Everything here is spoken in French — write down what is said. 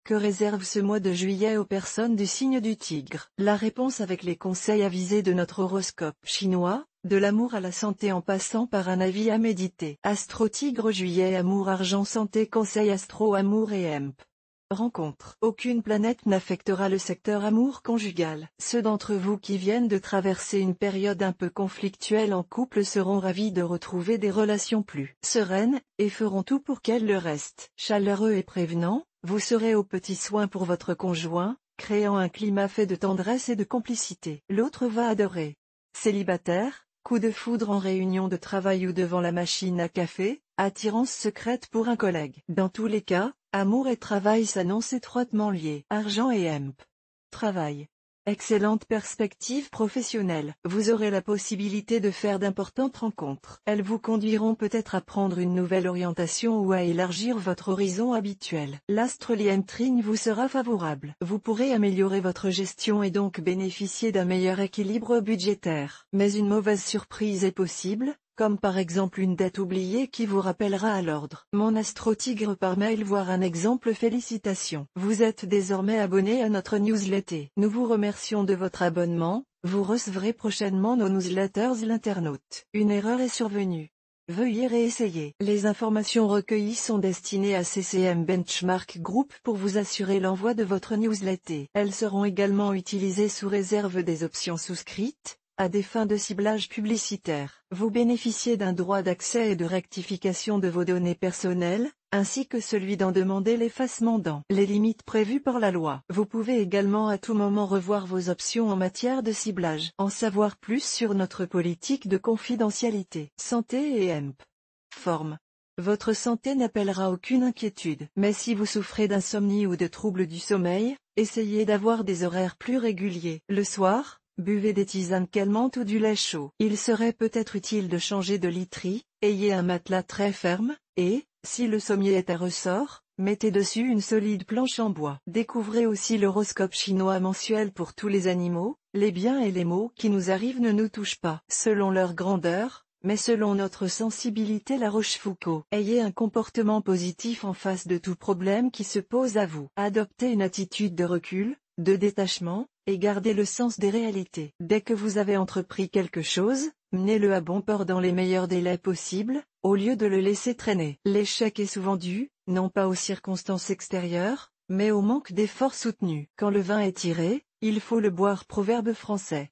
Que réserve ce mois de juillet aux personnes du signe du Tigre? La réponse avec les conseils avisés de notre horoscope chinois, de l'amour à la santé en passant par un avis à méditer. Astro Tigre juillet amour argent santé conseil astro amour et emp. Rencontre. Aucune planète n'affectera le secteur amour conjugal. Ceux d'entre vous qui viennent de traverser une période un peu conflictuelle en couple seront ravis de retrouver des relations plus sereines, et feront tout pour qu'elles le restent. Chaleureux et prévenant, vous serez aux petits soins pour votre conjoint, créant un climat fait de tendresse et de complicité. L'autre va adorer. Célibataire, coup de foudre en réunion de travail ou devant la machine à café, attirance secrète pour un collègue. Dans tous les cas, amour et travail s'annoncent étroitement liés. Argent et emp. Travail. Excellente perspective professionnelle. Vous aurez la possibilité de faire d'importantes rencontres. Elles vous conduiront peut-être à prendre une nouvelle orientation ou à élargir votre horizon habituel. L'astre Lien Trigne vous sera favorable. Vous pourrez améliorer votre gestion et donc bénéficier d'un meilleur équilibre budgétaire. Mais une mauvaise surprise est possible, comme par exemple une dette oubliée qui vous rappellera à l'ordre. Mon Astro Tigre par mail voir un exemple. Félicitations. Vous êtes désormais abonné à notre newsletter. Nous vous remercions de votre abonnement, vous recevrez prochainement nos newsletters. L'internaute. Une erreur est survenue. Veuillez réessayer. Les informations recueillies sont destinées à CCM Benchmark Group pour vous assurer l'envoi de votre newsletter. Elles seront également utilisées sous réserve des options souscrites, à des fins de ciblage publicitaire. Vous bénéficiez d'un droit d'accès et de rectification de vos données personnelles, ainsi que celui d'en demander l'effacement dans les limites prévues par la loi. Vous pouvez également à tout moment revoir vos options en matière de ciblage. En savoir plus sur notre politique de confidentialité. Santé et emp. Forme. Votre santé n'appellera aucune inquiétude. Mais si vous souffrez d'insomnie ou de troubles du sommeil, essayez d'avoir des horaires plus réguliers. Le soir, buvez des tisanes calmantes ou du lait chaud. Il serait peut-être utile de changer de literie, ayez un matelas très ferme, et, si le sommier est à ressort, mettez dessus une solide planche en bois. Découvrez aussi l'horoscope chinois mensuel pour tous les animaux. Les biens et les maux qui nous arrivent ne nous touchent pas selon leur grandeur, mais selon notre sensibilité. La Rochefoucauld. Ayez un comportement positif en face de tout problème qui se pose à vous. Adoptez une attitude de recul, de détachement, et gardez le sens des réalités. Dès que vous avez entrepris quelque chose, menez-le à bon port dans les meilleurs délais possibles, au lieu de le laisser traîner. L'échec est souvent dû, non pas aux circonstances extérieures, mais au manque d'efforts soutenus. Quand le vin est tiré, il faut le boire. Proverbe français.